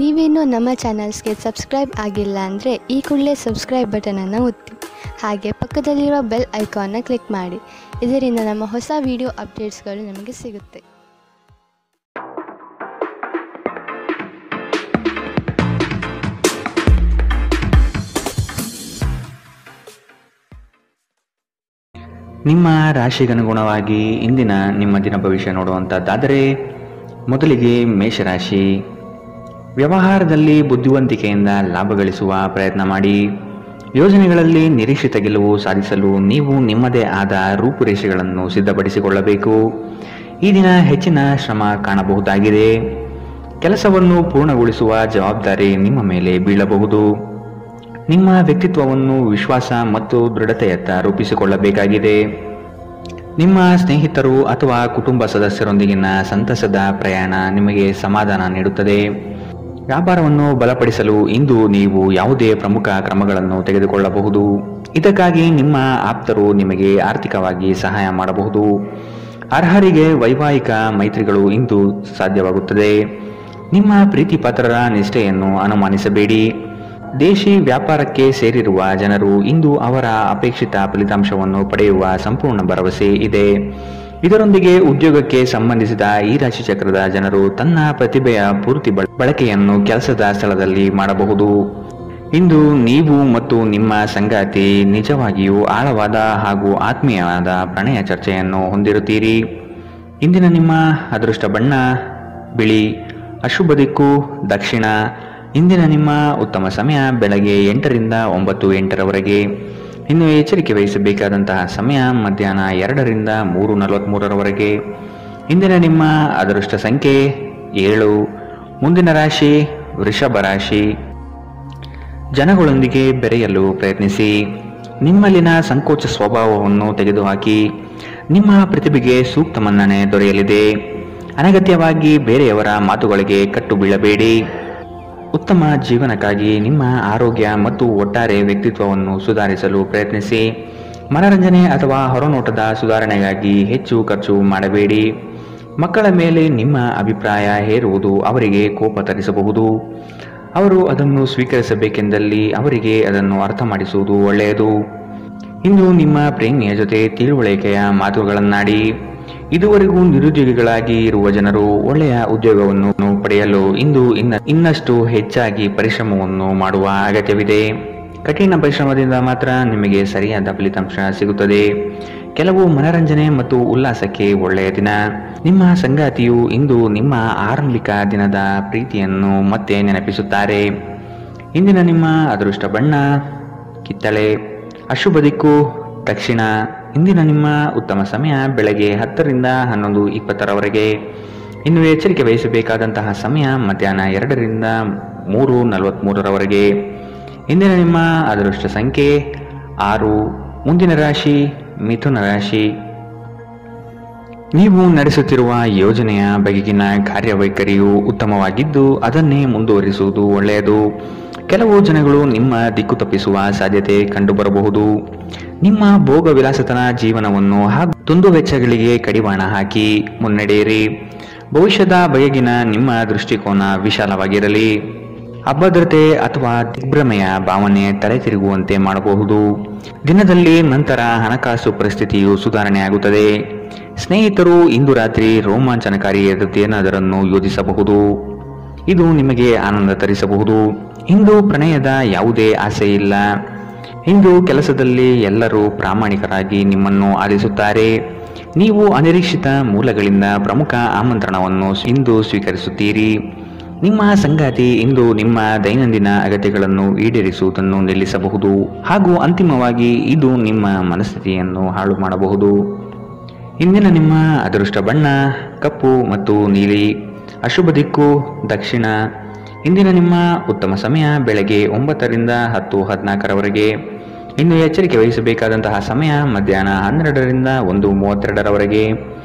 ನೀವೇನೂ ನಮ್ಮ ಚಾನಲ್ಸ್ಗೆ ಸಬ್ಸ್ಕ್ರೈಬ್ ಆಗಿಲ್ಲ ಅಂದರೆ ಈ ಕೂಡಲೇ ಸಬ್ಸ್ಕ್ರೈಬ್ ಬಟನನ್ನು ಒತ್ತಿ. ಹಾಗೆ ಪಕ್ಕದಲ್ಲಿರುವ ಬೆಲ್ ಐಕಾನ್ನ ಕ್ಲಿಕ್ ಮಾಡಿ. ಇದರಿಂದ ನಮ್ಮ ಹೊಸ ವಿಡಿಯೋ ಅಪ್ಡೇಟ್ಸ್ಗಳು ನಿಮಗೆ ಸಿಗುತ್ತೆ. ನಿಮ್ಮ ರಾಶಿಗನುಗುಣವಾಗಿ ಇಂದಿನ ನಿಮ್ಮ ದಿನ ಭವಿಷ್ಯ ನೋಡುವಂಥದ್ದಾದರೆ, ಮೊದಲಿಗೆ ಮೇಷರಾಶಿ. ವ್ಯವಹಾರದಲ್ಲಿ ಬುದ್ಧಿವಂತಿಕೆಯಿಂದ ಲಾಭ ಗಳಿಸುವ ಪ್ರಯತ್ನ ಮಾಡಿ. ಯೋಜನೆಗಳಲ್ಲಿ ನಿರೀಕ್ಷಿತ ಗೆಲುವು ಸಾಧಿಸಲು ನೀವು ನಿಮ್ಮದೇ ಆದ ರೂಪುರೇಷೆಗಳನ್ನು ಸಿದ್ಧಪಡಿಸಿಕೊಳ್ಳಬೇಕು. ಈ ದಿನ ಹೆಚ್ಚಿನ ಶ್ರಮ ಕಾಣಬಹುದಾಗಿದೆ. ಕೆಲಸವನ್ನು ಪೂರ್ಣಗೊಳಿಸುವ ಜವಾಬ್ದಾರಿ ನಿಮ್ಮ ಮೇಲೆ ಬೀಳಬಹುದು. ನಿಮ್ಮ ವ್ಯಕ್ತಿತ್ವವನ್ನು ವಿಶ್ವಾಸ ಮತ್ತು ದೃಢತೆಯತ್ತ ರೂಪಿಸಿಕೊಳ್ಳಬೇಕಾಗಿದೆ. ನಿಮ್ಮ ಸ್ನೇಹಿತರು ಅಥವಾ ಕುಟುಂಬ ಸದಸ್ಯರೊಂದಿಗಿನ ಸಂತಸದ ಪ್ರಯಾಣ ನಿಮಗೆ ಸಮಾಧಾನ ನೀಡುತ್ತದೆ. ವ್ಯಾಪಾರವನ್ನು ಬಲಪಡಿಸಲು ಇಂದು ನೀವು ಯಾವುದೇ ಪ್ರಮುಖ ಕ್ರಮಗಳನ್ನು ತೆಗೆದುಕೊಳ್ಳಬಹುದು. ಇದಕ್ಕಾಗಿ ನಿಮ್ಮ ಆಪ್ತರು ನಿಮಗೆ ಆರ್ಥಿಕವಾಗಿ ಸಹಾಯ ಮಾಡಬಹುದು. ಅರ್ಹರಿಗೆ ವೈವಾಹಿಕ ಮೈತ್ರಿಗಳು ಇಂದು ಸಾಧ್ಯವಾಗುತ್ತದೆ. ನಿಮ್ಮ ಪ್ರೀತಿ ಪಾತ್ರರ ನಿಷ್ಠೆಯನ್ನು ಅನುಮಾನಿಸಬೇಡಿ. ದೇಶಿ ವ್ಯಾಪಾರಕ್ಕೆ ಸೇರಿರುವ ಜನರು ಇಂದು ಅವರ ಅಪೇಕ್ಷಿತ ಫಲಿತಾಂಶವನ್ನು ಪಡೆಯುವ ಸಂಪೂರ್ಣ ಭರವಸೆ ಇದೆ. ಇದರೊಂದಿಗೆ ಉದ್ಯೋಗಕ್ಕೆ ಸಂಬಂಧಿಸಿದ ಈ ರಾಶಿಚಕ್ರದ ಜನರು ತನ್ನ ಪ್ರತಿಭೆಯ ಪೂರ್ತಿ ಬಳಕೆಯನ್ನು ಕೆಲಸದ ಸ್ಥಳದಲ್ಲಿ ಮಾಡಬಹುದು. ಇಂದು ನೀವು ಮತ್ತು ನಿಮ್ಮ ಸಂಗಾತಿ ನಿಜವಾಗಿಯೂ ಆಳವಾದ ಹಾಗೂ ಆತ್ಮೀಯವಾದ ಪ್ರಣಯ ಚರ್ಚೆಯನ್ನು ಹೊಂದಿರುತ್ತೀರಿ. ಇಂದಿನ ನಿಮ್ಮ ಅದೃಷ್ಟ ಬಣ್ಣ ಬಿಳಿ. ಅಶುಭ ದಿಕ್ಕು ದಕ್ಷಿಣ. ಇಂದಿನ ನಿಮ್ಮ ಉತ್ತಮ ಸಮಯ ಬೆಳಗ್ಗೆ 8 ರಿಂದ 9:08 ಇನ್ನು ಎಚ್ಚರಿಕೆ ವಹಿಸಬೇಕಾದಂತಹ ಸಮಯ ಮಧ್ಯಾಹ್ನ 2 ರಿಂದ 3:43 ಇಂದಿನ ನಿಮ್ಮ ಅದೃಷ್ಟ ಸಂಖ್ಯೆ 7. ಮುಂದಿನ ರಾಶಿ ವೃಷಭ ರಾಶಿ. ಜನಗಳೊಂದಿಗೆ ಬೆರೆಯಲು ಪ್ರಯತ್ನಿಸಿ. ನಿಮ್ಮಲ್ಲಿನ ಸಂಕೋಚ ಸ್ವಭಾವವನ್ನು ತೆಗೆದುಹಾಕಿ. ನಿಮ್ಮ ಪ್ರತಿಭೆಗೆ ಸೂಕ್ತ ಮನ್ನಣೆ ದೊರೆಯಲಿದೆ. ಅನಗತ್ಯವಾಗಿ ಬೇರೆಯವರ ಮಾತುಗಳಿಗೆ ಕಟ್ಟು ಬೀಳಬೇಡಿ. ಉತ್ತಮ ಜೀವನಕ್ಕಾಗಿ ನಿಮ್ಮ ಆರೋಗ್ಯ ಮತ್ತು ಒಟ್ಟಾರೆ ವ್ಯಕ್ತಿತ್ವವನ್ನು ಸುಧಾರಿಸಲು ಪ್ರಯತ್ನಿಸಿ. ಮನರಂಜನೆ ಅಥವಾ ಹೊರನೋಟದ ಸುಧಾರಣೆಗಾಗಿ ಹೆಚ್ಚು ಖರ್ಚು ಮಾಡಬೇಡಿ. ಮಕ್ಕಳ ಮೇಲೆ ನಿಮ್ಮ ಅಭಿಪ್ರಾಯ ಹೇರುವುದು ಅವರಿಗೆ ಕೋಪ ತರಿಸಬಹುದು. ಅವರು ಅದನ್ನು ಸ್ವೀಕರಿಸಬೇಕೆಂದಲ್ಲಿ ಅವರಿಗೆ ಅದನ್ನು ಅರ್ಥ ಮಾಡಿಸುವುದು ಒಳ್ಳೆಯದು. ಇಂದು ನಿಮ್ಮ ಪ್ರೇಮಿಯ ಜೊತೆ ತಿಳುವಳಿಕೆಯ ಮಾತುಗಳನ್ನಾಡಿ. ಇದುವರೆಗೂ ನಿರುದ್ಯೋಗಿಗಳಾಗಿ ಇರುವ ಜನರು ಒಳ್ಳೆಯ ಉದ್ಯೋಗವನ್ನು ಪಡೆಯಲು ಇಂದು ಇನ್ನಷ್ಟು ಹೆಚ್ಚಾಗಿ ಪರಿಶ್ರಮವನ್ನು ಮಾಡುವ ಅಗತ್ಯವಿದೆ. ಕಠಿಣ ಪರಿಶ್ರಮದಿಂದ ಮಾತ್ರ ನಿಮಗೆ ಸರಿಯಾದ ಫಲಿತಾಂಶ ಸಿಗುತ್ತದೆ. ಕೆಲವು ಮನರಂಜನೆ ಮತ್ತು ಉಲ್ಲಾಸಕ್ಕೆ ಒಳ್ಳೆಯ ದಿನ. ನಿಮ್ಮ ಸಂಗಾತಿಯು ಇಂದು ನಿಮ್ಮ ಆರಂಭಿಕ ದಿನದ ಪ್ರೀತಿಯನ್ನು ಮತ್ತೆ ನೆನಪಿಸುತ್ತಾರೆ. ಇಂದಿನ ನಿಮ್ಮ ಅದೃಷ್ಟ ಬಣ್ಣ ಕಿತ್ತಳೆ. ಅಶುಭ ದಿಕ್ಕು ದಕ್ಷಿಣ. ಇಂದಿನ ನಿಮ್ಮ ಉತ್ತಮ ಸಮಯ ಬೆಳಗ್ಗೆ 10 ರಿಂದ 11:20 ಇನ್ನು ಎಚ್ಚರಿಕೆ ವಹಿಸಬೇಕಾದಂತಹ ಸಮಯ ಮಧ್ಯಾಹ್ನ 2 ರಿಂದ 3:43 ಇಂದಿನ ನಿಮ್ಮ ಅದೃಷ್ಟ ಸಂಖ್ಯೆ 6. ಮುಂದಿನ ರಾಶಿ ಮಿಥುನ ರಾಶಿ. ನೀವು ನಡೆಸುತ್ತಿರುವ ಯೋಜನೆಯ ಬಗೆಗಿನ ಕಾರ್ಯವೈಖರಿಯು ಉತ್ತಮವಾಗಿದ್ದು ಅದನ್ನೇ ಮುಂದುವರಿಸುವುದು ಒಳ್ಳೆಯದು. ಕೆಲವು ಜನಗಳು ನಿಮ್ಮ ದಿಕ್ಕು ತಪ್ಪಿಸುವ ಸಾಧ್ಯತೆ ಕಂಡುಬರಬಹುದು. ನಿಮ್ಮ ಭೋಗ ವಿಲಾಸತನ ಜೀವನವನ್ನು ಹಾಗೂ ದುಂದುವೆಚ್ಚಗಳಿಗೆ ಕಡಿವಾಣ ಹಾಕಿ ಮುನ್ನಡೆಯಿರಿ. ಭವಿಷ್ಯದ ಬಗೆಗಿನ ನಿಮ್ಮ ದೃಷ್ಟಿಕೋನ ವಿಶಾಲವಾಗಿರಲಿ. ಅಭದ್ರತೆ ಅಥವಾ ದಿಗ್ಭ್ರಮೆಯ ಭಾವನೆ ತಲೆ ತಿರುಗುವಂತೆ ಮಾಡಬಹುದು. ದಿನದಲ್ಲಿ ನಂತರ ಹಣಕಾಸು ಪರಿಸ್ಥಿತಿಯು ಸುಧಾರಣೆಯಾಗುತ್ತದೆ. ಸ್ನೇಹಿತರು ಇಂದು ರಾತ್ರಿ ರೋಮಾಂಚನಕಾರಿ ಏನಾದರನ್ನು ಯೋಜಿಸಬಹುದು. ಇದು ನಿಮಗೆ ಆನಂದ ತರಿಸಬಹುದು. ಇಂದು ಪ್ರಣಯದ ಯಾವುದೇ ಆಸೆ ಇಲ್ಲ. ಇಂದು ಕೆಲಸದಲ್ಲಿ ಎಲ್ಲರೂ ಪ್ರಾಮಾಣಿಕರಾಗಿ ನಿಮ್ಮನ್ನು ಆಲಿಸುತ್ತಾರೆ. ನೀವು ಅನಿರೀಕ್ಷಿತ ಮೂಲಗಳಿಂದ ಪ್ರಮುಖ ಆಮಂತ್ರಣವನ್ನು ಇಂದು ಸ್ವೀಕರಿಸುತ್ತೀರಿ. ನಿಮ್ಮ ಸಂಗಾತಿ ಇಂದು ನಿಮ್ಮ ದೈನಂದಿನ ಅಗತ್ಯಗಳನ್ನು ಈಡೇರಿಸುವುದನ್ನು ನಿಲ್ಲಿಸಬಹುದು ಹಾಗೂ ಅಂತಿಮವಾಗಿ ಇದು ನಿಮ್ಮ ಮನಸ್ಥಿತಿಯನ್ನು ಹಾಳು ಮಾಡಬಹುದು. ಇಂದಿನ ನಿಮ್ಮ ಅದೃಷ್ಟ ಬಣ್ಣ ಕಪ್ಪು ಮತ್ತು ನೀಲಿ. ಅಶುಭ ದಿಕ್ಕು ದಕ್ಷಿಣ. ಇಂದಿನ ನಿಮ್ಮ ಉತ್ತಮ ಸಮಯ ಬೆಳಗ್ಗೆ 9 ರಿಂದ 10:14 ಇನ್ನು ಎಚ್ಚರಿಕೆ ವಹಿಸಬೇಕಾದಂತಹ ಸಮಯ ಮಧ್ಯಾಹ್ನ 12 ರಿಂದ 1:32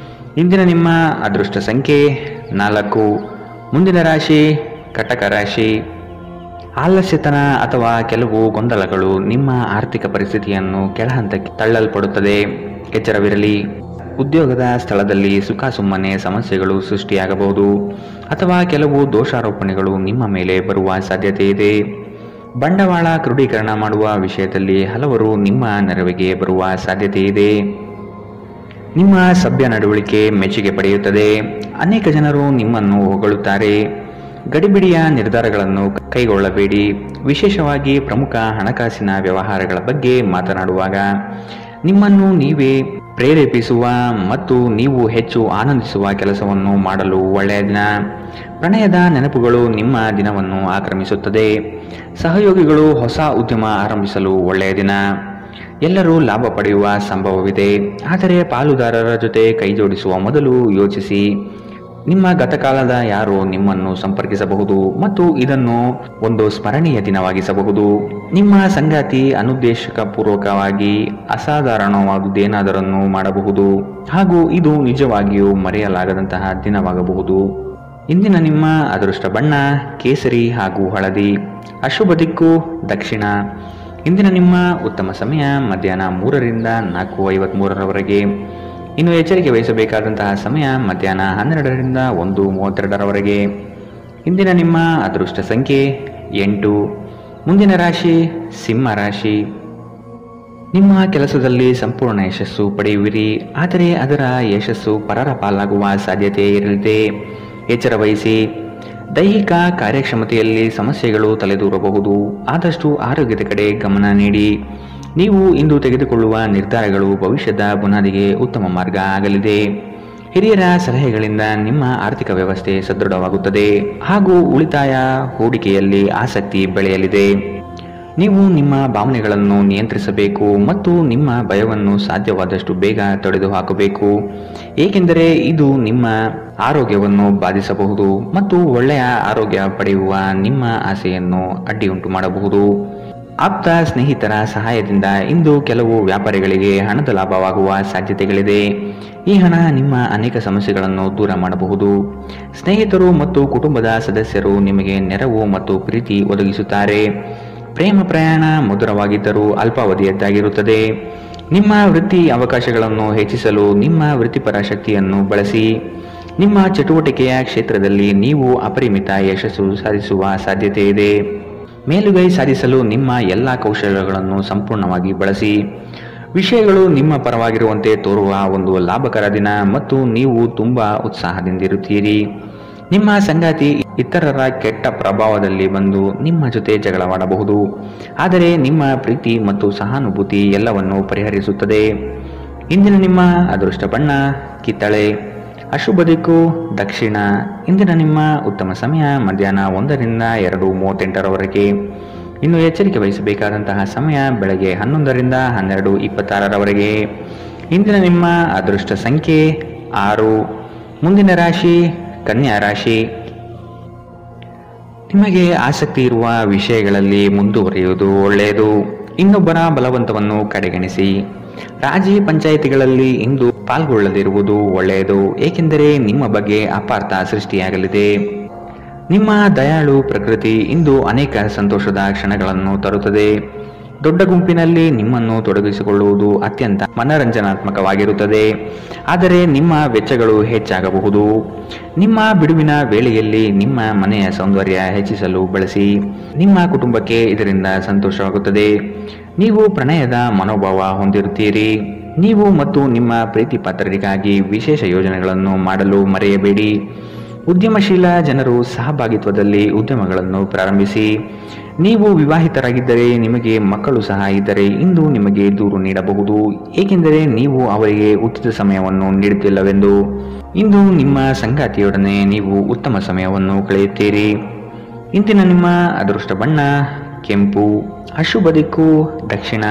ಇಂದಿನ ನಿಮ್ಮ ಅದೃಷ್ಟ ಸಂಖ್ಯೆ 4. ಮುಂದಿನ ರಾಶಿ ಕಟಕ ರಾಶಿ. ಆಲಸ್ಯತನ ಅಥವಾ ಕೆಲವು ಗೊಂದಲಗಳು ನಿಮ್ಮ ಆರ್ಥಿಕ ಪರಿಸ್ಥಿತಿಯನ್ನು ಕೆಳಹಂತಕ್ಕೆ ತಳ್ಳಲ್ಪಡುತ್ತದೆ. ಎಚ್ಚರವಿರಲಿ. ಉದ್ಯೋಗದ ಸ್ಥಳದಲ್ಲಿ ಸುಮ್ಮನೆ ಸಮಸ್ಯೆಗಳು ಸೃಷ್ಟಿಯಾಗಬಹುದು ಅಥವಾ ಕೆಲವು ದೋಷಾರೋಪಣೆಗಳು ನಿಮ್ಮ ಮೇಲೆ ಬರುವ ಸಾಧ್ಯತೆ ಇದೆ. ಬಂಡವಾಳ ಕ್ರೋಢೀಕರಣ ಮಾಡುವ ವಿಷಯದಲ್ಲಿ ಹಲವರು ನಿಮ್ಮ ನೆರವಿಗೆ ಬರುವ ಸಾಧ್ಯತೆ ಇದೆ. ನಿಮ್ಮ ಸಭ್ಯ ನಡವಳಿಕೆ ಮೆಚ್ಚುಗೆ ಪಡೆಯುತ್ತದೆ. ಅನೇಕ ಜನರು ನಿಮ್ಮನ್ನು ಹೊಗಳುತ್ತಾರೆ. ಗಡಿಬಿಡಿಯ ನಿರ್ಧಾರಗಳನ್ನು ಕೈಗೊಳ್ಳಬೇಡಿ. ವಿಶೇಷವಾಗಿ ಪ್ರಮುಖ ಹಣಕಾಸಿನ ವ್ಯವಹಾರಗಳ ಬಗ್ಗೆ ಮಾತನಾಡುವಾಗ ನಿಮ್ಮನ್ನು ನೀವೇ ಪ್ರೇರೇಪಿಸುವ ಮತ್ತು ನೀವು ಹೆಚ್ಚು ಆನಂದಿಸುವ ಕೆಲಸವನ್ನು ಮಾಡಲು ಒಳ್ಳೆಯ ದಿನ. ಪ್ರಣಯದ ನೆನಪುಗಳು ನಿಮ್ಮ ದಿನವನ್ನು ಆಕ್ರಮಿಸುತ್ತದೆ. ಸಹಯೋಗಿಗಳು ಹೊಸ ಉದ್ಯಮ ಆರಂಭಿಸಲು ಒಳ್ಳೆಯ ದಿನ. ಎಲ್ಲರೂ ಲಾಭ ಪಡೆಯುವ ಸಂಭವವಿದೆ, ಆದರೆ ಪಾಲುದಾರರ ಜೊತೆ ಕೈಜೋಡಿಸುವ ಮೊದಲು ಯೋಚಿಸಿ. ನಿಮ್ಮ ಗತಕಾಲದ ಯಾರೋ ನಿಮ್ಮನ್ನು ಸಂಪರ್ಕಿಸಬಹುದು ಮತ್ತು ಇದನ್ನು ಒಂದು ಸ್ಮರಣೀಯ ದಿನವಾಗಿಸಬಹುದು. ನಿಮ್ಮ ಸಂಗಾತಿ ಅನುದ್ದೇಶಪೂರ್ವಕವಾಗಿ ಅಸಾಧಾರಣವಾದುದೇನಾದರನ್ನು ಮಾಡಬಹುದು ಹಾಗೂ ಇದು ನಿಜವಾಗಿಯೂ ಮರೆಯಲಾಗದಂತಹ ದಿನವಾಗಬಹುದು. ಇಂದಿನ ನಿಮ್ಮ ಅದೃಷ್ಟ ಬಣ್ಣ ಕೇಸರಿ ಹಾಗೂ ಹಳದಿ. ಅಶುಭ ದಿಕ್ಕು ದಕ್ಷಿಣ. ಇಂದಿನ ನಿಮ್ಮ ಉತ್ತಮ ಸಮಯ ಮಧ್ಯಾಹ್ನ 3ರಿಂದ 4:53ರವರೆಗೆ. ಇನ್ನು ಎಚ್ಚರಿಕೆ ವಹಿಸಬೇಕಾದಂತಹ ಸಮಯ ಮಧ್ಯಾಹ್ನ 12ರಿಂದ 1:32ರವರೆಗೆ. ಇಂದಿನ ನಿಮ್ಮ ಅದೃಷ್ಟ ಸಂಖ್ಯೆ 8. ಮುಂದಿನ ರಾಶಿ ಸಿಂಹ ರಾಶಿ. ನಿಮ್ಮ ಕೆಲಸದಲ್ಲಿ ಸಂಪೂರ್ಣ ಯಶಸ್ಸು ಪಡೆಯುವಿರಿ, ಆದರೆ ಅದರ ಯಶಸ್ಸು ಪರರ ಪಾಲಾಗುವ ಸಾಧ್ಯತೆ ಇರಲಿದೆ. ಎಚ್ಚರ ವಹಿಸಿ. ದೈಹಿಕ ಕಾರ್ಯಕ್ಷಮತೆಯಲ್ಲಿ ಸಮಸ್ಯೆಗಳು ತಲೆದೂರಬಹುದು. ಆದಷ್ಟು ಆರೋಗ್ಯದ ಕಡೆ ಗಮನ ನೀಡಿ. ನೀವು ಇಂದು ತೆಗೆದುಕೊಳ್ಳುವ ನಿರ್ಧಾರಗಳು ಭವಿಷ್ಯದ ಬುನಾದಿಗೆ ಉತ್ತಮ ಮಾರ್ಗ ಆಗಲಿದೆ. ಹಿರಿಯರ ಸಲಹೆಗಳಿಂದ ನಿಮ್ಮ ಆರ್ಥಿಕ ವ್ಯವಸ್ಥೆ ಸದೃಢವಾಗುತ್ತದೆ ಹಾಗೂ ಉಳಿತಾಯ ಹೂಡಿಕೆಯಲ್ಲಿ ಆಸಕ್ತಿ ಬೆಳೆಯಲಿದೆ. ನೀವು ನಿಮ್ಮ ಭಾವನೆಗಳನ್ನು ನಿಯಂತ್ರಿಸಬೇಕು ಮತ್ತು ನಿಮ್ಮ ಭಯವನ್ನು ಸಾಧ್ಯವಾದಷ್ಟು ಬೇಗ ತೊಡೆದುಹಾಕಬೇಕು, ಏಕೆಂದರೆ ಇದು ನಿಮ್ಮ ಆರೋಗ್ಯವನ್ನು ಬಾಧಿಸಬಹುದು ಮತ್ತು ಒಳ್ಳೆಯ ಆರೋಗ್ಯ ಪಡೆಯುವ ನಿಮ್ಮ ಆಸೆಯನ್ನು ಅಡ್ಡಿಯುಂಟು ಮಾಡಬಹುದು. ಆಪ್ತ ಸ್ನೇಹಿತರ ಸಹಾಯದಿಂದ ಇಂದು ಕೆಲವು ವ್ಯಾಪಾರಿಗಳಿಗೆ ಹಣದ ಲಾಭವಾಗುವ ಸಾಧ್ಯತೆಗಳಿದೆ. ಈ ಹಣ ನಿಮ್ಮ ಅನೇಕ ಸಮಸ್ಯೆಗಳನ್ನು ದೂರ ಮಾಡಬಹುದು. ಸ್ನೇಹಿತರು ಮತ್ತು ಕುಟುಂಬದ ಸದಸ್ಯರು ನಿಮಗೆ ನೆರವು ಮತ್ತು ಪ್ರೀತಿ ಒದಗಿಸುತ್ತಾರೆ. ಪ್ರೇಮ ಪ್ರಯಾಣ ಮಧುರವಾಗಿದ್ದರೂ ಅಲ್ಪಾವಧಿಯದ್ದಾಗಿರುತ್ತದೆ. ನಿಮ್ಮ ವೃತ್ತಿ ಅವಕಾಶಗಳನ್ನು ಹೆಚ್ಚಿಸಲು ನಿಮ್ಮ ವೃತ್ತಿಪರ ಶಕ್ತಿಯನ್ನು ಬಳಸಿ. ನಿಮ್ಮ ಚಟುವಟಿಕೆಯ ಕ್ಷೇತ್ರದಲ್ಲಿ ನೀವು ಅಪರಿಮಿತ ಯಶಸ್ಸು ಸಾಧಿಸುವ ಸಾಧ್ಯತೆ ಇದೆ. ಮೇಲುಗೈ ಸಾಧಿಸಲು ನಿಮ್ಮ ಎಲ್ಲ ಕೌಶಲ್ಯಗಳನ್ನು ಸಂಪೂರ್ಣವಾಗಿ ಬಳಸಿ. ವಿಷಯಗಳು ನಿಮ್ಮ ಪರವಾಗಿರುವಂತೆ ತೋರುವ ಒಂದು ಲಾಭಕರ ದಿನ ಮತ್ತು ನೀವು ತುಂಬಾ ಉತ್ಸಾಹದಿಂದಿರುತ್ತೀರಿ. ನಿಮ್ಮ ಸಂಗಾತಿ ಇತರರ ಕೆಟ್ಟ ಪ್ರಭಾವದಲ್ಲಿ ಬಂದು ನಿಮ್ಮ ಜೊತೆ ಜಗಳವಾಡಬಹುದು, ಆದರೆ ನಿಮ್ಮ ಪ್ರೀತಿ ಮತ್ತು ಸಹಾನುಭೂತಿ ಎಲ್ಲವನ್ನು ಪರಿಹರಿಸುತ್ತದೆ. ಇಂದಿನ ನಿಮ್ಮ ಅದೃಷ್ಟ ಬಣ್ಣ ಕಿತ್ತಳೆ. ಅಶುಭ ದಿಕ್ಕು ದಕ್ಷಿಣ. ಇಂದಿನ ನಿಮ್ಮ ಉತ್ತಮ ಸಮಯ ಮಧ್ಯಾಹ್ನ 1ರಿಂದ 2:38ರವರೆಗೆ. ಇನ್ನು ಎಚ್ಚರಿಕೆ ವಹಿಸಬೇಕಾದಂತಹ ಸಮಯ ಬೆಳಗ್ಗೆ 11ರಿಂದ 12:26ರವರೆಗೆ. ಇಂದಿನ ನಿಮ್ಮ ಅದೃಷ್ಟ ಸಂಖ್ಯೆ 6. ಮುಂದಿನ ರಾಶಿ ಕನ್ಯಾ ರಾಶಿ. ನಿಮಗೆ ಆಸಕ್ತಿ ಇರುವ ವಿಷಯಗಳಲ್ಲಿ ಮುಂದುವರಿಯುವುದು ಒಳ್ಳೆಯದು. ಇನ್ನೊಬ್ಬರ ಬಲವಂತವನ್ನು ಕಡೆಗಣಿಸಿ. ರಾಜಿ ಪಂಚಾಯಿತಿಗಳಲ್ಲಿ ಇಂದು ಪಾಲ್ಗೊಳ್ಳದಿರುವುದು ಒಳ್ಳೆಯದು, ಏಕೆಂದರೆ ನಿಮ್ಮ ಬಗ್ಗೆ ಅಪಾರ್ಥ ಸೃಷ್ಟಿಯಾಗಲಿದೆ. ನಿಮ್ಮ ದಯಾಳು ಪ್ರಕೃತಿ ಇಂದು ಅನೇಕ ಸಂತೋಷದ ಕ್ಷಣಗಳನ್ನು ತರುತ್ತದೆ. ದೊಡ್ಡ ಗುಂಪಿನಲ್ಲಿ ನಿಮ್ಮನ್ನು ತೊಡಗಿಸಿಕೊಳ್ಳುವುದು ಅತ್ಯಂತ ಮನರಂಜನಾತ್ಮಕವಾಗಿರುತ್ತದೆ, ಆದರೆ ನಿಮ್ಮ ವೆಚ್ಚಗಳು ಹೆಚ್ಚಾಗಬಹುದು. ನಿಮ್ಮ ಬಿಡುವಿನ ವೇಳೆಯಲ್ಲಿ ನಿಮ್ಮ ಮನೆಯ ಸೌಂದರ್ಯ ಹೆಚ್ಚಿಸಲು ಬಳಸಿ. ನಿಮ್ಮ ಕುಟುಂಬಕ್ಕೆ ಇದರಿಂದ ಸಂತೋಷವಾಗುತ್ತದೆ. ನೀವು ಪ್ರಣಯದ ಮನೋಭಾವ ಹೊಂದಿರುತ್ತೀರಿ. ನೀವು ಮತ್ತು ನಿಮ್ಮ ಪ್ರೀತಿ ಪಾತ್ರರಿಗಾಗಿ ವಿಶೇಷ ಯೋಜನೆಗಳನ್ನು ಮಾಡಲು ಮರೆಯಬೇಡಿ. ಉದ್ಯಮಶೀಲ ಜನರು ಸಹಭಾಗಿತ್ವದಲ್ಲಿ ಉದ್ಯಮಗಳನ್ನು ಪ್ರಾರಂಭಿಸಿ. ನೀವು ವಿವಾಹಿತರಾಗಿದ್ದರೆ ನಿಮಗೆ ಮಕ್ಕಳು ಸಹ ಇದ್ದರೆ ಇಂದು ನಿಮಗೆ ದೂರು ನೀಡಬಹುದು, ಏಕೆಂದರೆ ನೀವು ಅವರಿಗೆ ಉಚಿತ ಸಮಯವನ್ನು ನೀಡುತ್ತಿಲ್ಲವೆಂದು. ಇಂದು ನಿಮ್ಮ ಸಂಗಾತಿಯೊಡನೆ ನೀವು ಉತ್ತಮ ಸಮಯವನ್ನು ಕಳೆಯುತ್ತೀರಿ. ಇಂದಿನ ನಿಮ್ಮ ಅದೃಷ್ಟ ಬಣ್ಣ ಕೆಂಪು. ಅಶುಭ ದಿಕ್ಕು ದಕ್ಷಿಣ.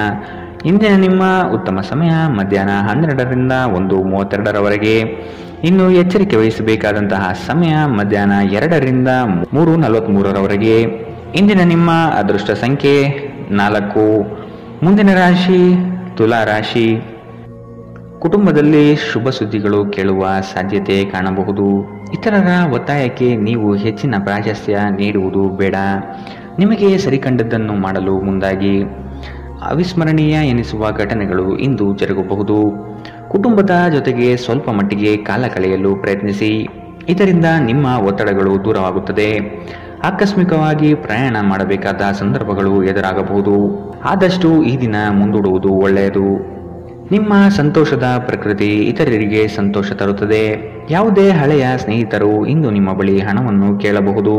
ಇಂದಿನ ನಿಮ್ಮ ಉತ್ತಮ ಸಮಯ ಮಧ್ಯಾಹ್ನ 12ರಿಂದ 1:32ರವರೆಗೆ. ಇನ್ನು ಎಚ್ಚರಿಕೆ ವಹಿಸಬೇಕಾದಂತಹ ಸಮಯ ಮಧ್ಯಾಹ್ನ 2ರಿಂದ 3:43ರವರೆಗೆ. ಇಂದಿನ ನಿಮ್ಮ ಅದೃಷ್ಟ ಸಂಖ್ಯೆ 4. ಮುಂದಿನ ರಾಶಿ ತುಲಾ ರಾಶಿ. ಕುಟುಂಬದಲ್ಲಿ ಶುಭ ಸುದ್ದಿಗಳು ಕೇಳುವ ಸಾಧ್ಯತೆ ಕಾಣಬಹುದು. ಇತರರ ಒತ್ತಾಯಕ್ಕೆ ನೀವು ಹೆಚ್ಚಿನ ಪ್ರಾಶಸ್ತ್ಯ ನೀಡುವುದು ಬೇಡ. ನಿಮಗೆ ಸರಿಕಂಡದ್ದನ್ನು ಮಾಡಲು ಮುಂದಾಗಿ. ಅವಿಸ್ಮರಣೀಯ ಎನಿಸುವ ಘಟನೆಗಳು ಇಂದು ಜರುಗಬಹುದು. ಕುಟುಂಬದ ಜೊತೆಗೆ ಸ್ವಲ್ಪ ಮಟ್ಟಿಗೆ ಕಾಲ ಕಳೆಯಲು ಪ್ರಯತ್ನಿಸಿ. ಇದರಿಂದ ನಿಮ್ಮ ಒತ್ತಡಗಳು ದೂರವಾಗುತ್ತದೆ. ಆಕಸ್ಮಿಕವಾಗಿ ಪ್ರಯಾಣ ಮಾಡಬೇಕಾದ ಸಂದರ್ಭಗಳು ಎದುರಾಗಬಹುದು. ಆದಷ್ಟು ಈ ದಿನ ಮುಂದೂಡುವುದು ಒಳ್ಳೆಯದು. ನಿಮ್ಮ ಸಂತೋಷದ ಪ್ರಕೃತಿ ಇತರರಿಗೆ ಸಂತೋಷ ತರುತ್ತದೆ. ಯಾವುದೇ ಹಳೆಯ ಸ್ನೇಹಿತರು ಇಂದು ನಿಮ್ಮ ಬಳಿ ಹಣವನ್ನು ಕೇಳಬಹುದು.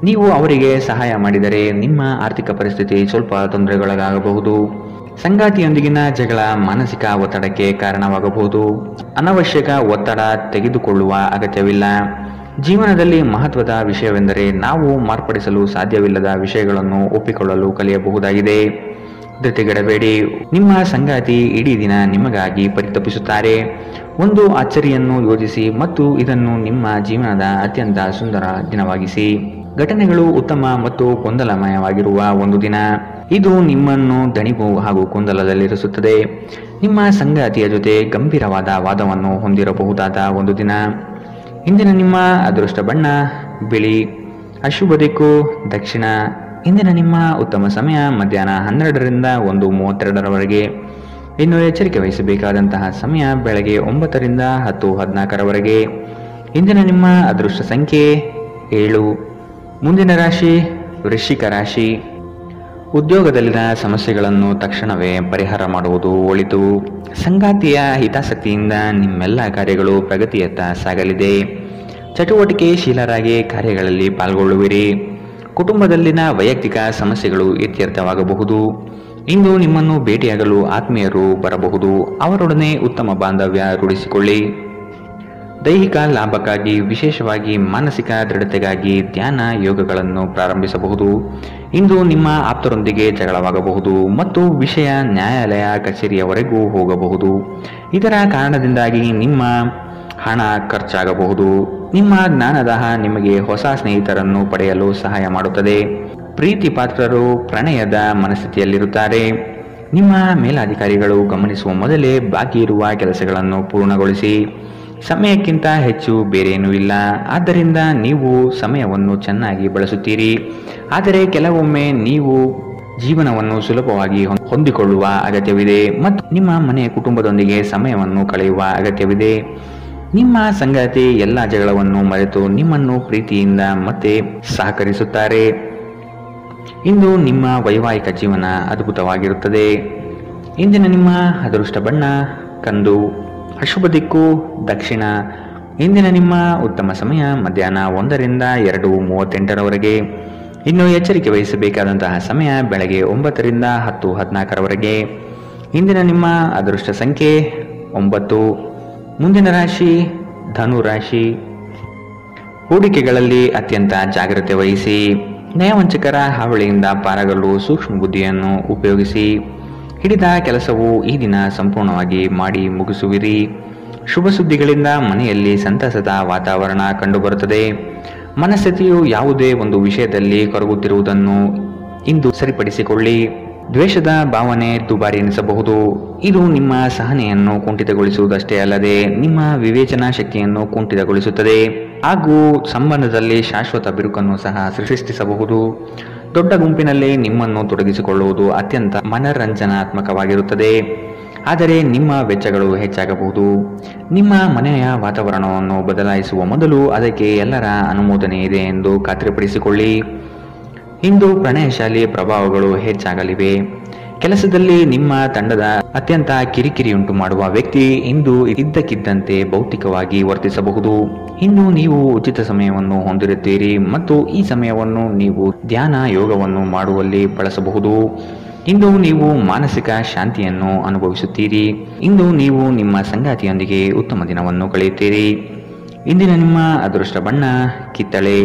ನೀವು ಅವರಿಗೆ ಸಹಾಯ ಮಾಡಿದರೆ ನಿಮ್ಮ ಆರ್ಥಿಕ ಪರಿಸ್ಥಿತಿ ಸ್ವಲ್ಪ ತೊಂದರೆಗೊಳಗಾಗಬಹುದು. ಸಂಗಾತಿಯೊಂದಿಗಿನ ಜಗಳ ಮಾನಸಿಕ ಒತ್ತಡಕ್ಕೆ ಕಾರಣವಾಗಬಹುದು. ಅನವಶ್ಯಕ ಒತ್ತಡ ತೆಗೆದುಕೊಳ್ಳುವ ಅಗತ್ಯವಿಲ್ಲ. ಜೀವನದಲ್ಲಿ ಮಹತ್ವದ ವಿಷಯವೆಂದರೆ ನಾವು ಮಾರ್ಪಡಿಸಲು ಸಾಧ್ಯವಿಲ್ಲದ ವಿಷಯಗಳನ್ನು ಒಪ್ಪಿಕೊಳ್ಳಲು ಕಲಿಯಬಹುದಾಗಿದೆ. ಧೃತಿಗೆಡಬೇಡಿ. ನಿಮ್ಮ ಸಂಗಾತಿ ಇಡೀ ದಿನ ನಿಮಗಾಗಿ ಪರಿತಪಿಸುತ್ತಾರೆ. ಒಂದು ಅಚ್ಚರಿಯನ್ನು ಯೋಜಿಸಿ ಮತ್ತು ಇದನ್ನು ನಿಮ್ಮ ಜೀವನದ ಅತ್ಯಂತ ಸುಂದರ ದಿನವಾಗಿಸಿ. ಘಟನೆಗಳು ಉತ್ತಮ ಮತ್ತು ಗೊಂದಲಮಯವಾಗಿರುವ ಒಂದು ದಿನ. ಇದು ನಿಮ್ಮನ್ನು ದಣಿವು ಹಾಗೂ ಗೊಂದಲದಲ್ಲಿರಿಸುತ್ತದೆ. ನಿಮ್ಮ ಸಂಗಾತಿಯ ಜೊತೆ ಗಂಭೀರವಾದ ವಾದವನ್ನು ಹೊಂದಿರಬಹುದಾದ ಒಂದು ದಿನ. ಇಂದಿನ ನಿಮ್ಮ ಅದೃಷ್ಟ ಬಣ್ಣ ಬಿಳಿ. ಅಶುಭ ದಿಕ್ಕು ದಕ್ಷಿಣ. ಇಂದಿನ ನಿಮ್ಮ ಉತ್ತಮ ಸಮಯ ಮಧ್ಯಾಹ್ನ 12ರಿಂದ 1:32ರವರೆಗೆ. ಇನ್ನು ಎಚ್ಚರಿಕೆ ವಹಿಸಬೇಕಾದಂತಹ ಸಮಯ ಬೆಳಗ್ಗೆ 9ರಿಂದ 10:14ರವರೆಗೆ. ಇಂದಿನ ನಿಮ್ಮ ಅದೃಷ್ಟ ಸಂಖ್ಯೆ 7. ಮುಂದಿನ ರಾಶಿ ವೃಶ್ಚಿಕ ರಾಶಿ. ಉದ್ಯೋಗದಲ್ಲಿನ ಸಮಸ್ಯೆಗಳನ್ನು ತಕ್ಷಣವೇ ಪರಿಹಾರ ಮಾಡುವುದು ಒಳಿತು. ಸಂಗಾತಿಯ ಹಿತಾಸಕ್ತಿಯಿಂದ ನಿಮ್ಮೆಲ್ಲ ಕಾರ್ಯಗಳು ಪ್ರಗತಿಯತ್ತ ಸಾಗಲಿದೆ. ಚಟುವಟಿಕೆಶೀಲರಾಗಿ ಕಾರ್ಯಗಳಲ್ಲಿ ಪಾಲ್ಗೊಳ್ಳುವಿರಿ. ಕುಟುಂಬದಲ್ಲಿನ ವೈಯಕ್ತಿಕ ಸಮಸ್ಯೆಗಳು ಇತ್ಯರ್ಥವಾಗಬಹುದು. ಇಂದು ನಿಮ್ಮನ್ನು ಭೇಟಿಯಾಗಲು ಆತ್ಮೀಯರು ಬರಬಹುದು. ಅವರೊಡನೆ ಉತ್ತಮ ಬಾಂಧವ್ಯ ರೂಢಿಸಿಕೊಳ್ಳಿ. ದೈಹಿಕ ಲಾಭಕ್ಕಾಗಿ ವಿಶೇಷವಾಗಿ ಮಾನಸಿಕ ದೃಢತೆಗಾಗಿ ಧ್ಯಾನ ಯೋಗಗಳನ್ನು ಪ್ರಾರಂಭಿಸಬಹುದು. ಇಂದು ನಿಮ್ಮ ಆಪ್ತರೊಂದಿಗೆ ಜಗಳವಾಗಬಹುದು ಮತ್ತು ವಿಷಯ ನ್ಯಾಯಾಲಯ ಕಚೇರಿಯವರೆಗೂ ಹೋಗಬಹುದು. ಇದರ ಕಾರಣದಿಂದಾಗಿ ನಿಮ್ಮ ಹಣ ಖರ್ಚಾಗಬಹುದು. ನಿಮ್ಮ ಜ್ಞಾನದಾಹ ನಿಮಗೆ ಹೊಸ ಸ್ನೇಹಿತರನ್ನು ಪಡೆಯಲು ಸಹಾಯ ಮಾಡುತ್ತದೆ. ಪ್ರೀತಿ ಪಾತ್ರರು ಪ್ರಣಯದ ಮನಸ್ಥಿತಿಯಲ್ಲಿರುತ್ತಾರೆ. ನಿಮ್ಮ ಮೇಲಾಧಿಕಾರಿಗಳು ಗಮನಿಸುವ ಮೊದಲೇ ಬಾಕಿ ಇರುವ ಕೆಲಸಗಳನ್ನು ಪೂರ್ಣಗೊಳಿಸಿ. ಸಮಯಕ್ಕಿಂತ ಹೆಚ್ಚು ಬೇರೇನೂ ಇಲ್ಲ. ಆದ್ದರಿಂದ ನೀವು ಸಮಯವನ್ನು ಚೆನ್ನಾಗಿ ಬಳಸುತ್ತೀರಿ. ಆದರೆ ಕೆಲವೊಮ್ಮೆ ನೀವು ಜೀವನವನ್ನು ಸುಲಭವಾಗಿ ಹೊಂದಿಕೊಳ್ಳುವ ಅಗತ್ಯವಿದೆ ಮತ್ತು ನಿಮ್ಮ ಮನೆಯ ಕುಟುಂಬದೊಂದಿಗೆ ಸಮಯವನ್ನು ಕಳೆಯುವ ಅಗತ್ಯವಿದೆ. ನಿಮ್ಮ ಸಂಗಾತಿ ಎಲ್ಲ ಜಗಳವನ್ನು ಮರೆತು ನಿಮ್ಮನ್ನು ಪ್ರೀತಿಯಿಂದ ಮತ್ತೆ ಸಹಕರಿಸುತ್ತಾರೆ. ಇಂದು ನಿಮ್ಮ ವೈವಾಹಿಕ ಜೀವನ ಅದ್ಭುತವಾಗಿರುತ್ತದೆ. ಇಂದಿನ ನಿಮ್ಮ ಅದೃಷ್ಟ ಬಣ್ಣ ಕಂದು. ಅಶುಭ ದಿಕ್ಕು ದಕ್ಷಿಣ. ಇಂದಿನ ನಿಮ್ಮ ಉತ್ತಮ ಸಮಯ ಮಧ್ಯಾಹ್ನ 1ರಿಂದ 2:38ರವರೆಗೆ. ಇನ್ನು ಎಚ್ಚರಿಕೆ ವಹಿಸಬೇಕಾದಂತಹ ಸಮಯ ಬೆಳಗ್ಗೆ 9ರಿಂದ 10:14ರವರೆಗೆ. ಇಂದಿನ ನಿಮ್ಮ ಅದೃಷ್ಟ ಸಂಖ್ಯೆ 9. ಮುಂದಿನ ರಾಶಿ ಧನು ರಾಶಿ. ಹೂಡಿಕೆಗಳಲ್ಲಿ ಅತ್ಯಂತ ಜಾಗ್ರತೆ ವಹಿಸಿ. ನಯವಂಚಕರ ಹಾವಳಿಯಿಂದ ಪಾರಾಗಲು ಸೂಕ್ಷ್ಮ ಬುದ್ಧಿಯನ್ನು ಉಪಯೋಗಿಸಿ. ಹಿಡಿದ ಕೆಲಸವು ಈ ದಿನ ಸಂಪೂರ್ಣವಾಗಿ ಮಾಡಿ ಮುಗಿಸುವಿರಿ. ಶುಭ ಸುದ್ದಿಗಳಿಂದ ಮನೆಯಲ್ಲಿ ಸಂತಸದ ವಾತಾವರಣ ಕಂಡುಬರುತ್ತದೆ. ಮನಸ್ಥಿತಿಯು ಯಾವುದೇ ಒಂದು ವಿಷಯದಲ್ಲಿ ಕೊರಗುತ್ತಿರುವುದನ್ನು ಇಂದು ಸರಿಪಡಿಸಿಕೊಳ್ಳಿ. ದ್ವೇಷದ ಭಾವನೆ ದುಬಾರಿ ಎನಿಸಬಹುದು. ಇದು ನಿಮ್ಮ ಸಹನೆಯನ್ನು ಕುಂಠಿತಗೊಳಿಸುವುದಷ್ಟೇ ಅಲ್ಲದೆ ನಿಮ್ಮ ವಿವೇಚನಾ ಶಕ್ತಿಯನ್ನು ಕುಂಠಿತಗೊಳಿಸುತ್ತದೆ ಹಾಗೂ ಸಂಬಂಧದಲ್ಲಿ ಶಾಶ್ವತ ಬಿರುಕನ್ನು ಸಹ ಸೃಷ್ಟಿಸಬಹುದು. ದೊಡ್ಡ ಗುಂಪಿನಲ್ಲಿ ನಿಮ್ಮನ್ನು ತೊಡಗಿಸಿಕೊಳ್ಳುವುದು ಅತ್ಯಂತ ಮನರಂಜನಾತ್ಮಕವಾಗಿರುತ್ತದೆ. ಆದರೆ ನಿಮ್ಮ ವೆಚ್ಚಗಳು ಹೆಚ್ಚಾಗಬಹುದು. ನಿಮ್ಮ ಮನೆಯ ವಾತಾವರಣವನ್ನು ಬದಲಾಯಿಸುವ ಮೊದಲು ಅದಕ್ಕೆ ಎಲ್ಲರ ಅನುಮೋದನೆ ಇದೆ ಎಂದು ಖಾತ್ರಿಪಡಿಸಿಕೊಳ್ಳಿ. ಇಂದು ಪ್ರಣಯಶಾಲಿ ಪ್ರಭಾವಗಳು ಹೆಚ್ಚಾಗಲಿವೆ. ಕೆಲಸದಲ್ಲಿ ನಿಮ್ಮ ತಂಡದ ಅತ್ಯಂತ ಕಿರಿಕಿರಿಯುಂಟು ಮಾಡುವ ವ್ಯಕ್ತಿ ಇಂದು ಇದ್ದಕ್ಕಿದ್ದಂತೆ ಭೌತಿಕವಾಗಿ ವರ್ತಿಸಬಹುದು. ಇಂದು ನೀವು ಉಚಿತ ಸಮಯವನ್ನು ಹೊಂದಿರುತ್ತೀರಿ ಮತ್ತು ಈ ಸಮಯವನ್ನು ನೀವು ಧ್ಯಾನ ಯೋಗವನ್ನು ಮಾಡುವಲ್ಲಿ ಬಳಸಬಹುದು. ಇಂದು ನೀವು ಮಾನಸಿಕ ಶಾಂತಿಯನ್ನು ಅನುಭವಿಸುತ್ತೀರಿ. ಇಂದು ನೀವು ನಿಮ್ಮ ಸಂಗಾತಿಯೊಂದಿಗೆ ಉತ್ತಮ ದಿನವನ್ನು ಕಳೆಯುತ್ತೀರಿ. ಇಂದಿನ ನಿಮ್ಮ ಅದೃಷ್ಟ ಬಣ್ಣ ಕಿತ್ತಳೆ.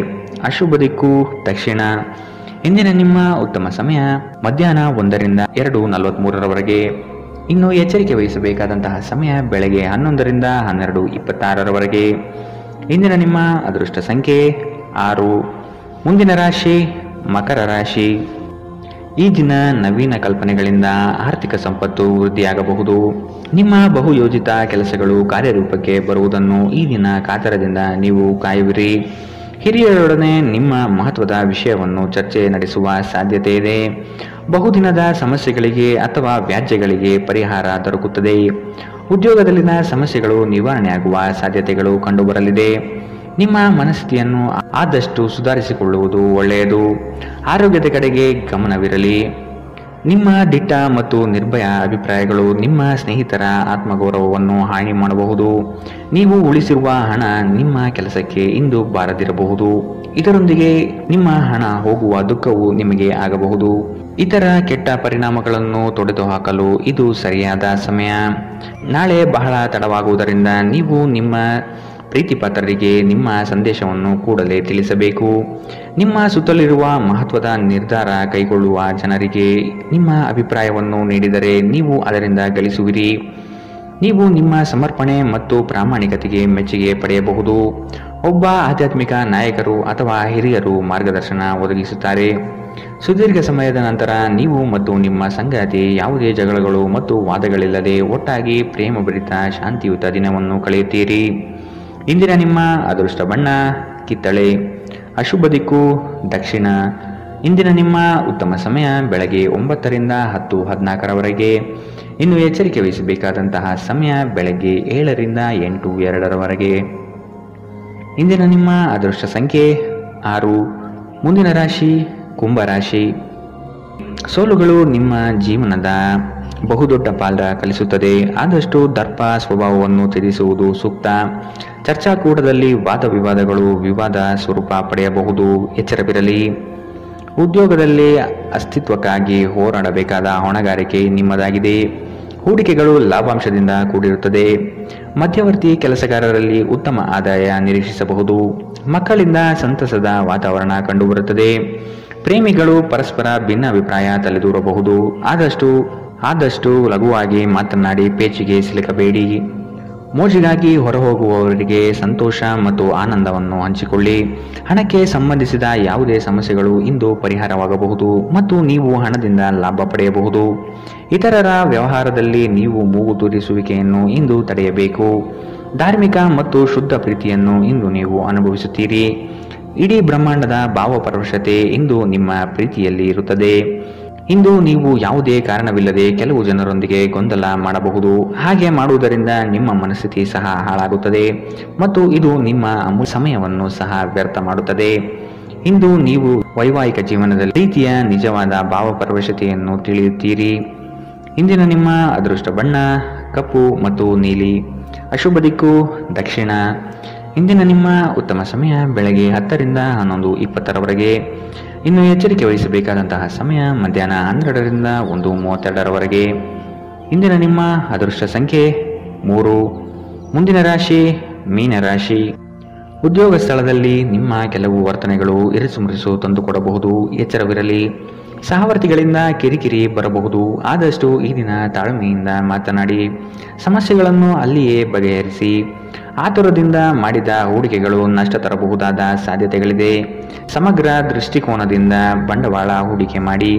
ಅಶುಭ ದಿಕ್ಕು ದಕ್ಷಿಣ. ಇಂದಿನ ನಿಮ್ಮ ಉತ್ತಮ ಸಮಯ ಮಧ್ಯಾಹ್ನ 1ರಿಂದ 2:43ರವರೆಗೆ. ಇನ್ನು ಎಚ್ಚರಿಕೆ ವಹಿಸಬೇಕಾದಂತಹ ಸಮಯ ಬೆಳಗ್ಗೆ 11ರಿಂದ 12:26ರವರೆಗೆ. ಇಂದಿನ ನಿಮ್ಮ ಅದೃಷ್ಟ ಸಂಖ್ಯೆ 6. ಮುಂದಿನ ರಾಶಿ ಮಕರ ರಾಶಿ. ಈ ದಿನ ನವೀನ ಕಲ್ಪನೆಗಳಿಂದ ಆರ್ಥಿಕ ಸಂಪತ್ತು ವೃದ್ಧಿಯಾಗಬಹುದು. ನಿಮ್ಮ ಬಹುಯೋಜಿತ ಕೆಲಸಗಳು ಕಾರ್ಯರೂಪಕ್ಕೆ ಬರುವುದನ್ನು ಈ ದಿನ ಕಾತರದಿಂದ ನೀವು ಕಾಯುವಿರಿ. ಹಿರಿಯರೊಡನೆ ನಿಮ್ಮ ಮಹತ್ವದ ವಿಷಯವನ್ನು ಚರ್ಚೆ ನಡೆಸುವ ಸಾಧ್ಯತೆ ಇದೆ. ಬಹುದಿನದ ಸಮಸ್ಯೆಗಳಿಗೆ ಅಥವಾ ವ್ಯಾಜ್ಯಗಳಿಗೆ ಪರಿಹಾರ ದೊರಕುತ್ತದೆ. ಉದ್ಯೋಗದಲ್ಲಿನ ಸಮಸ್ಯೆಗಳು ನಿವಾರಣೆಯಾಗುವ ಸಾಧ್ಯತೆಗಳು ಕಂಡುಬರಲಿದೆ. ನಿಮ್ಮ ಮನಸ್ಥಿತಿಯನ್ನು ಆದಷ್ಟು ಸುಧಾರಿಸಿಕೊಳ್ಳುವುದು ಒಳ್ಳೆಯದು. ಆರೋಗ್ಯದ ಕಡೆಗೆ ಗಮನವಿರಲಿ. ನಿಮ್ಮ ದಿಟ್ಟ ಮತ್ತು ನಿರ್ಭಯ ಅಭಿಪ್ರಾಯಗಳು ನಿಮ್ಮ ಸ್ನೇಹಿತರ ಆತ್ಮಗೌರವವನ್ನು ಹಾನಿ ಮಾಡಬಹುದು. ನೀವು ಉಳಿಸಿರುವ ಹಣ ನಿಮ್ಮ ಕೆಲಸಕ್ಕೆ ಇಂದು ಬಾರದಿರಬಹುದು. ಇದರೊಂದಿಗೆ ನಿಮ್ಮ ಹಣ ಹೋಗುವ ದುಃಖವು ನಿಮಗೆ ಆಗಬಹುದು. ಇತರ ಕೆಟ್ಟ ಪರಿಣಾಮಗಳನ್ನು ತೊಡೆದುಹಾಕಲು ಇದು ಸರಿಯಾದ ಸಮಯ. ನಾಳೆ ಬಹಳ ತಡವಾಗುವುದರಿಂದ ನೀವು ನಿಮ್ಮ ಪ್ರೀತಿಪಾತ್ರರಿಗೆ ನಿಮ್ಮ ಸಂದೇಶವನ್ನು ಕೂಡಲೇ ತಿಳಿಸಬೇಕು. ನಿಮ್ಮ ಸುತ್ತಲಿರುವ ಮಹತ್ವದ ನಿರ್ಧಾರ ಕೈಗೊಳ್ಳುವ ಜನರಿಗೆ ನಿಮ್ಮ ಅಭಿಪ್ರಾಯವನ್ನು ನೀಡಿದರೆ ನೀವು ಅದರಿಂದ ಗಳಿಸುವಿರಿ. ನೀವು ನಿಮ್ಮ ಸಮರ್ಪಣೆ ಮತ್ತು ಪ್ರಾಮಾಣಿಕತೆಗೆ ಮೆಚ್ಚುಗೆ ಪಡೆಯಬಹುದು. ಒಬ್ಬ ಆಧ್ಯಾತ್ಮಿಕ ನಾಯಕರು ಅಥವಾ ಹಿರಿಯರು ಮಾರ್ಗದರ್ಶನ ಒದಗಿಸುತ್ತಾರೆ. ಸುದೀರ್ಘ ಸಮಯದ ನಂತರ ನೀವು ಮತ್ತು ನಿಮ್ಮ ಸಂಗಾತಿ ಯಾವುದೇ ಜಗಳಗಳು ಮತ್ತು ವಾದಗಳಿಲ್ಲದೆ ಒಟ್ಟಾಗಿ ಪ್ರೇಮಭರಿತ ಶಾಂತಿಯುತ ದಿನವನ್ನು ಕಳೆಯುತ್ತೀರಿ. ಇಂದಿನ ನಿಮ್ಮ ಅದೃಷ್ಟ ಬಣ್ಣ ಕಿತ್ತಳೆ. ಅಶುಭ ದಿಕ್ಕು ದಕ್ಷಿಣ. ಇಂದಿನ ನಿಮ್ಮ ಉತ್ತಮ ಸಮಯ ಬೆಳಗ್ಗೆ 9 ರಿಂದ 10:14 ಇನ್ನು ಎಚ್ಚರಿಕೆ ವಹಿಸಬೇಕಾದಂತಹ ಸಮಯ ಬೆಳಗ್ಗೆ 7 ರಿಂದ 8:02 ಇಂದಿನ ನಿಮ್ಮ ಅದೃಷ್ಟ ಸಂಖ್ಯೆ 6. ಮುಂದಿನ ರಾಶಿ ಕುಂಭರಾಶಿ. ಸೋಲುಗಳು ನಿಮ್ಮ ಜೀವನದ ಬಹುದೊಡ್ಡ ಪಾತ್ರ ಕಲಿಸುತ್ತದೆ. ಆದಷ್ಟು ದರ್ಪ ಸ್ವಭಾವವನ್ನು ತ್ಯಜಿಸುವುದು ಸೂಕ್ತ. ಚರ್ಚಾಕೂಟದಲ್ಲಿ ವಾದ ವಿವಾದಗಳು ವಿವಾದ ಸ್ವರೂಪ ಪಡೆಯಬಹುದು. ಎಚ್ಚರವಿರಲಿ. ಉದ್ಯೋಗದಲ್ಲಿ ಅಸ್ತಿತ್ವಕ್ಕಾಗಿ ಹೋರಾಡಬೇಕಾದ ಹೊಣೆಗಾರಿಕೆ ನಿಮ್ಮದಾಗಿದೆ. ಹೂಡಿಕೆಗಳು ಲಾಭಾಂಶದಿಂದ ಕೂಡಿರುತ್ತದೆ. ಮಧ್ಯವರ್ತಿ ಕೆಲಸಗಾರರಲ್ಲಿ ಉತ್ತಮ ಆದಾಯ ನಿರೀಕ್ಷಿಸಬಹುದು. ಮಕ್ಕಳಿಂದ ಸಂತಸದ ವಾತಾವರಣ ಕಂಡುಬರುತ್ತದೆ. ಪ್ರೇಮಿಗಳು ಪರಸ್ಪರ ಭಿನ್ನಾಭಿಪ್ರಾಯ ತಲೆದೂರಬಹುದು. ಆದಷ್ಟು ಲಘುವಾಗಿ ಮಾತನಾಡಿ ಪೇಚಿಗೆ ಸಿಲುಕಬೇಡಿ. ಮೋಜಿಗಾಗಿ ಹೊರಹೋಗುವವರಿಗೆ ಸಂತೋಷ ಮತ್ತು ಆನಂದವನ್ನು ಹಂಚಿಕೊಳ್ಳಿ. ಹಣಕ್ಕೆ ಸಂಬಂಧಿಸಿದ ಯಾವುದೇ ಸಮಸ್ಯೆಗಳು ಇಂದು ಪರಿಹಾರವಾಗಬಹುದು ಮತ್ತು ನೀವು ಹಣದಿಂದ ಲಾಭ ಪಡೆಯಬಹುದು. ಇತರರ ವ್ಯವಹಾರದಲ್ಲಿ ನೀವು ಮೂಗು ತೂರಿಸುವಿಕೆಯನ್ನು ಇಂದು ತಡೆಯಬೇಕು. ಧಾರ್ಮಿಕ ಮತ್ತು ಶುದ್ಧ ಪ್ರೀತಿಯನ್ನು ಇಂದು ನೀವು ಅನುಭವಿಸುತ್ತೀರಿ. ಇಡೀ ಬ್ರಹ್ಮಾಂಡದ ಭಾವಪರವಶತೆ ಇಂದು ನಿಮ್ಮ ಪ್ರೀತಿಯಲ್ಲಿ ಇರುತ್ತದೆ. ಇಂದು ನೀವು ಯಾವುದೇ ಕಾರಣವಿಲ್ಲದೆ ಕೆಲವು ಜನರೊಂದಿಗೆ ಗೊಂದಲ ಮಾಡಬಹುದು. ಹಾಗೆ ಮಾಡುವುದರಿಂದ ನಿಮ್ಮ ಮನಸ್ಥಿತಿ ಸಹ ಹಾಳಾಗುತ್ತದೆ ಮತ್ತು ಇದು ನಿಮ್ಮ ಅಮೂಲ್ಯ ಸಮಯವನ್ನು ಸಹ ವ್ಯರ್ಥ ಮಾಡುತ್ತದೆ. ಇಂದು ನೀವು ವೈವಾಹಿಕ ಜೀವನದಲ್ಲಿ ಪ್ರೀತಿಯ ನಿಜವಾದ ಭಾವಪರವಶತೆಯನ್ನು ತಿಳಿಯುತ್ತೀರಿ. ಇಂದಿನ ನಿಮ್ಮ ಅದೃಷ್ಟ ಬಣ್ಣ ಕಪ್ಪು ಮತ್ತು ನೀಲಿ. ಅಶುಭ ದಿಕ್ಕು ದಕ್ಷಿಣ. ಇಂದಿನ ನಿಮ್ಮ ಉತ್ತಮ ಸಮಯ ಬೆಳಗ್ಗೆ 10 ರಿಂದ 11:20 ಇನ್ನು ಎಚ್ಚರಿಕೆ ವಹಿಸಬೇಕಾದಂತಹ ಸಮಯ ಮಧ್ಯಾಹ್ನ 12 ರಿಂದ 1:32 ಇಂದಿನ ನಿಮ್ಮ ಅದೃಷ್ಟ ಸಂಖ್ಯೆ 3. ಮುಂದಿನ ರಾಶಿ ಮೀನರಾಶಿ. ಉದ್ಯೋಗ ಸ್ಥಳದಲ್ಲಿ ನಿಮ್ಮ ಕೆಲವು ವರ್ತನೆಗಳು ಇರಿಸುಮುರಿಸು ತಂದುಕೊಡಬಹುದು. ಎಚ್ಚರವಿರಲಿ. ಸಹವರ್ತಿಗಳಿಂದ ಕಿರಿಕಿರಿ ಬರಬಹುದು. ಆದಷ್ಟು ಈ ದಿನ ತಾಳ್ಮೆಯಿಂದ ಮಾತನಾಡಿ ಸಮಸ್ಯೆಗಳನ್ನು ಅಲ್ಲಿಯೇ ಬಗೆಹರಿಸಿ. ಆತುರದಿಂದ ಮಾಡಿದ ಹೂಡಿಕೆಗಳು ನಷ್ಟ ತರಬಹುದಾದ ಸಾಧ್ಯತೆಗಳಿದೆ. ಸಮಗ್ರ ದೃಷ್ಟಿಕೋನದಿಂದ ಬಂಡವಾಳ ಹೂಡಿಕೆ ಮಾಡಿ.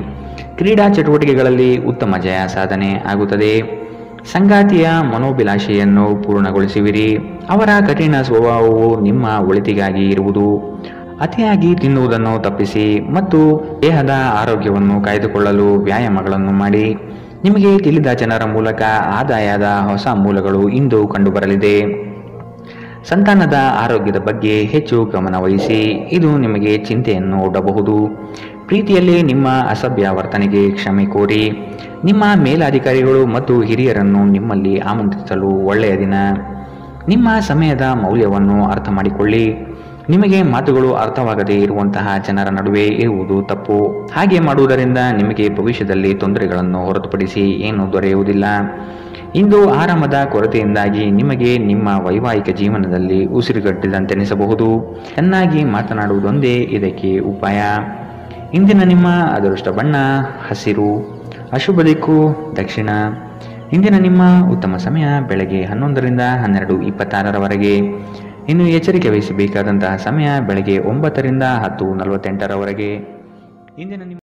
ಕ್ರೀಡಾ ಚಟುವಟಿಕೆಗಳಲ್ಲಿ ಉತ್ತಮ ಜಯ ಸಾಧನೆ ಆಗುತ್ತದೆ. ಸಂಗಾತಿಯ ಮನೋಭಿಲಾಷೆಯನ್ನು ಪೂರ್ಣಗೊಳಿಸುವಿರಿ. ಅವರ ಕಠಿಣ ಸ್ವಭಾವವು ನಿಮ್ಮ ಒಳಿತಿಗಾಗಿ ಇರುವುದು. ಅತಿಯಾಗಿ ತಿನ್ನುವುದನ್ನು ತಪ್ಪಿಸಿ ಮತ್ತು ದೇಹದ ಆರೋಗ್ಯವನ್ನು ಕಾಯ್ದುಕೊಳ್ಳಲು ವ್ಯಾಯಾಮಗಳನ್ನು ಮಾಡಿ. ನಿಮಗೆ ತಿಳಿದ ಜನರ ಮೂಲಕ ಆದಾಯದ ಹೊಸ ಮೂಲಗಳು ಇಂದು ಕಂಡುಬರಲಿದೆ. ಸಂತಾನದ ಆರೋಗ್ಯದ ಬಗ್ಗೆ ಹೆಚ್ಚು ಗಮನ ವಹಿಸಿ. ಇದು ನಿಮಗೆ ಚಿಂತೆಯನ್ನು ಒಡ್ಡಬಹುದು. ಪ್ರೀತಿಯಲ್ಲಿ ನಿಮ್ಮ ಅಸಭ್ಯ ವರ್ತನೆಗೆ ಕ್ಷಮೆ ಕೋರಿ. ನಿಮ್ಮ ಮೇಲಾಧಿಕಾರಿಗಳು ಮತ್ತು ಹಿರಿಯರನ್ನು ನಿಮ್ಮಲ್ಲಿ ಆಮಂತ್ರಿಸಲು ಒಳ್ಳೆಯ ದಿನ. ನಿಮ್ಮ ಸಮಯದ ಮೌಲ್ಯವನ್ನು ಅರ್ಥ ಮಾಡಿಕೊಳ್ಳಿ. ನಿಮಗೆ ಮಾತುಗಳು ಅರ್ಥವಾಗದೇ ಇರುವಂತಹ ಜನರ ನಡುವೆ ಇರುವುದು ತಪ್ಪು. ಹಾಗೆ ಮಾಡುವುದರಿಂದ ನಿಮಗೆ ಭವಿಷ್ಯದಲ್ಲಿ ತೊಂದರೆಗಳನ್ನು ಹೊರತುಪಡಿಸಿ ಏನೂ ದೊರೆಯುವುದಿಲ್ಲ. ಇಂದು ಆರಾಮದ ಕೊರತೆಯಿಂದಾಗಿ ನಿಮಗೆ ನಿಮ್ಮ ವೈವಾಹಿಕ ಜೀವನದಲ್ಲಿ ಉಸಿರುಗಟ್ಟಿದಂತೆನಿಸಬಹುದು. ಚೆನ್ನಾಗಿ ಮಾತನಾಡುವುದೊಂದೇ ಇದಕ್ಕೆ ಉಪಾಯ. ಇಂದಿನ ನಿಮ್ಮ ಅದೃಷ್ಟ ಬಣ್ಣ ಹಸಿರು. ಅಶುಭ ದಿಕ್ಕು ದಕ್ಷಿಣ. ಇಂದಿನ ನಿಮ್ಮ ಉತ್ತಮ ಸಮಯ ಬೆಳಗ್ಗೆ 11 ರಿಂದ 12:26 ಇನ್ನು ಎಚ್ಚರಿಕೆ ವಹಿಸಬೇಕಾದಂತಹ ಸಮಯ ಬೆಳಗ್ಗೆ 9 ರಿಂದ 10:48 ಇಂದಿನ ನಿಮ್ಮ